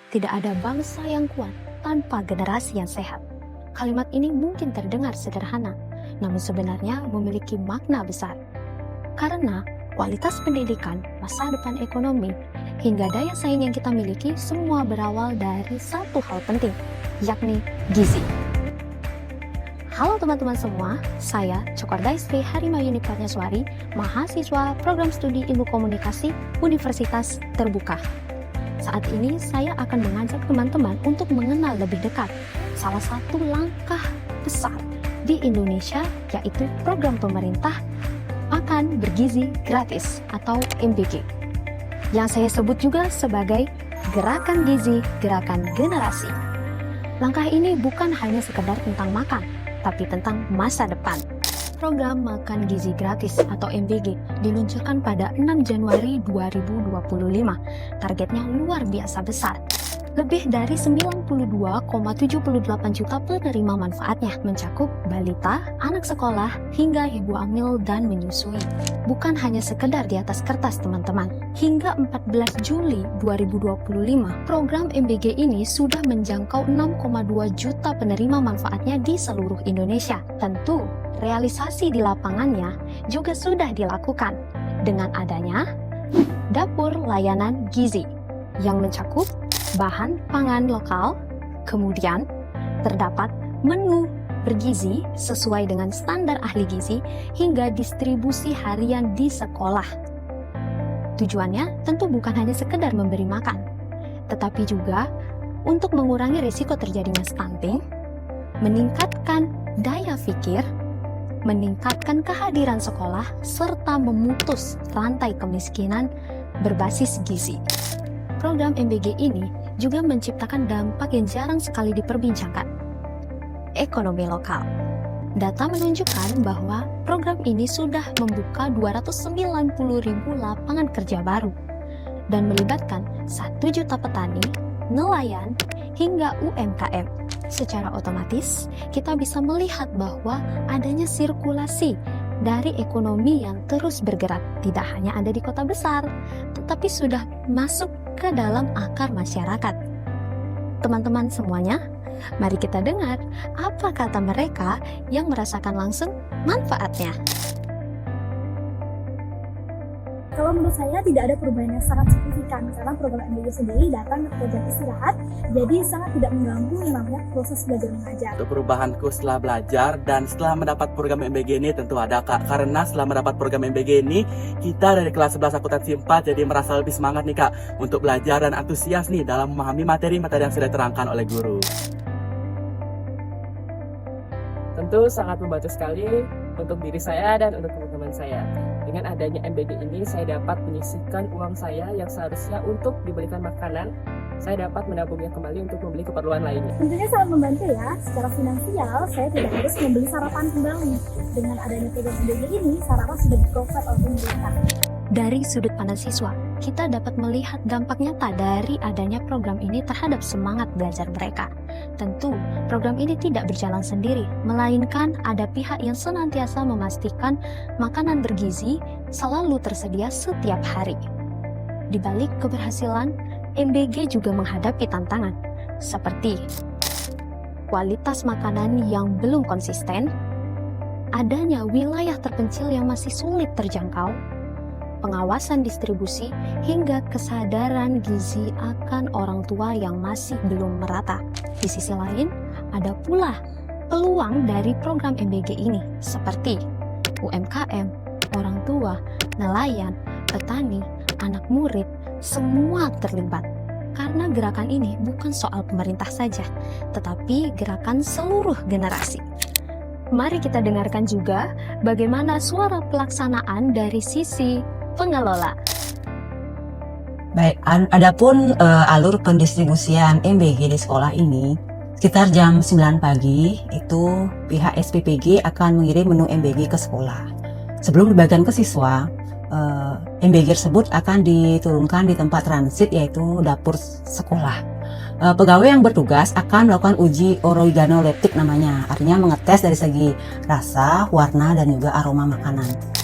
tidak ada bangsa yang kuat tanpa generasi yang sehat. Kalimat ini mungkin terdengar sederhana, namun sebenarnya memiliki makna besar. Karena kualitas pendidikan, masa depan ekonomi, hingga daya saing yang kita miliki semua berawal dari satu hal penting, yakni gizi. Halo teman-teman semua, saya Cokordaisri Harimayuni Pratnyaswari, mahasiswa Program Studi Ilmu Komunikasi Universitas Terbuka. Saat ini saya akan mengajak teman-teman untuk mengenal lebih dekat salah satu langkah besar di Indonesia, yaitu program pemerintah Makan Bergizi Gratis atau MBG, yang saya sebut juga sebagai Gerakan Gizi Gerakan Generasi. Langkah ini bukan hanya sekedar tentang makan, tapi tentang masa depan. Program Makan Gizi Gratis atau MBG diluncurkan pada 6 Januari 2025. Targetnya luar biasa besar. Lebih dari 92,78 juta penerima manfaatnya, mencakup balita, anak sekolah, hingga ibu hamil dan menyusui. Bukan hanya sekedar di atas kertas teman-teman. Hingga 14 Juli 2025, program MBG ini sudah menjangkau 6,2 juta penerima manfaatnya di seluruh Indonesia. Tentu, realisasi di lapangannya juga sudah dilakukan dengan adanya Dapur Layanan Gizi yang mencakup bahan pangan lokal, kemudian terdapat menu bergizi sesuai dengan standar ahli gizi hingga distribusi harian di sekolah. Tujuannya tentu bukan hanya sekedar memberi makan, tetapi juga untuk mengurangi risiko terjadinya stunting, meningkatkan daya pikir, meningkatkan kehadiran sekolah, serta memutus rantai kemiskinan berbasis gizi. Program MBG ini juga menciptakan dampak yang jarang sekali diperbincangkan, ekonomi lokal. Data menunjukkan bahwa program ini sudah membuka 290.000 lapangan kerja baru dan melibatkan 1 juta petani, nelayan, hingga UMKM. Secara otomatis, kita bisa melihat bahwa adanya sirkulasi dari ekonomi yang terus bergerak, tidak hanya ada di kota besar, tetapi sudah masuk ke dalam akar masyarakat. Teman-teman semuanya, mari kita dengar apa kata mereka yang merasakan langsung manfaatnya. Kalau menurut saya tidak ada perubahan yang sangat signifikan karena program MBG sendiri datang ke jam istirahat, jadi sangat tidak mengganggu yang namanya proses belajar mengajar. Untuk perubahanku setelah belajar dan setelah mendapat program MBG ini tentu ada Kak, karena setelah mendapat program MBG ini kita dari kelas 11 akuntansi 4 jadi merasa lebih semangat nih Kak untuk belajar dan antusias nih dalam memahami materi-materi yang sudah diterangkan oleh guru. Tentu sangat membantu sekali untuk diri saya dan untuk teman-teman saya. Dengan adanya MBG ini, saya dapat menyisihkan uang saya yang seharusnya untuk dibelikan makanan. Saya dapat menabungnya kembali untuk membeli keperluan lainnya. Tentunya sangat membantu ya, secara finansial saya tidak harus membeli sarapan kembali. Dengan adanya program MBG ini, sarapan sudah di-provide oleh pemerintah. Dari sudut pandang siswa, kita dapat melihat dampak nyata dari adanya program ini terhadap semangat belajar mereka. Tentu, program ini tidak berjalan sendiri, melainkan ada pihak yang senantiasa memastikan makanan bergizi selalu tersedia setiap hari. Di balik keberhasilan, MBG juga menghadapi tantangan, seperti kualitas makanan yang belum konsisten, adanya wilayah terpencil yang masih sulit terjangkau, pengawasan distribusi, hingga kesadaran gizi akan orang tua yang masih belum merata. Di sisi lain, ada pula peluang dari program MBG ini, seperti UMKM, orang tua, nelayan, petani, anak murid, semua terlibat. Karena gerakan ini bukan soal pemerintah saja, tetapi gerakan seluruh generasi. Mari kita dengarkan juga bagaimana suara pelaksanaan dari sisi pengelola. Baik, adapun alur pendistribusian MBG di sekolah ini, sekitar jam 9 pagi itu pihak SPPG akan mengirim menu MBG ke sekolah. Sebelum dibagikan ke siswa, MBG tersebut akan diturunkan di tempat transit yaitu dapur sekolah. Pegawai yang bertugas akan melakukan uji organoleptik namanya, artinya mengetes dari segi rasa, warna, dan juga aroma makanan.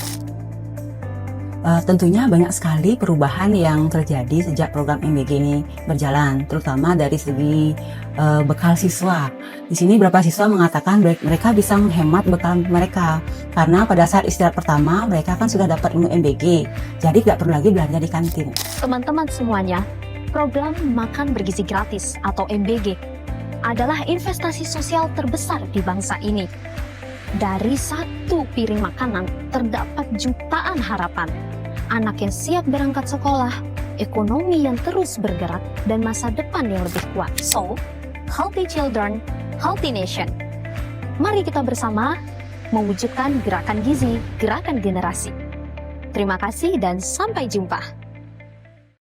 Tentunya banyak sekali perubahan yang terjadi sejak program MBG ini berjalan, terutama dari segi bekal siswa. Di sini beberapa siswa mengatakan mereka bisa menghemat bekal mereka karena pada saat istirahat pertama mereka kan sudah dapat menu MBG, jadi tidak perlu lagi belanja di kantin. Teman-teman semuanya, program Makan Bergizi Gratis atau MBG adalah investasi sosial terbesar di bangsa ini. Dari satu piring makanan terdapat jutaan harapan. Anak yang siap berangkat sekolah, ekonomi yang terus bergerak, dan masa depan yang lebih kuat. So, healthy children, healthy nation. Mari kita bersama mewujudkan gerakan gizi, gerakan generasi. Terima kasih dan sampai jumpa.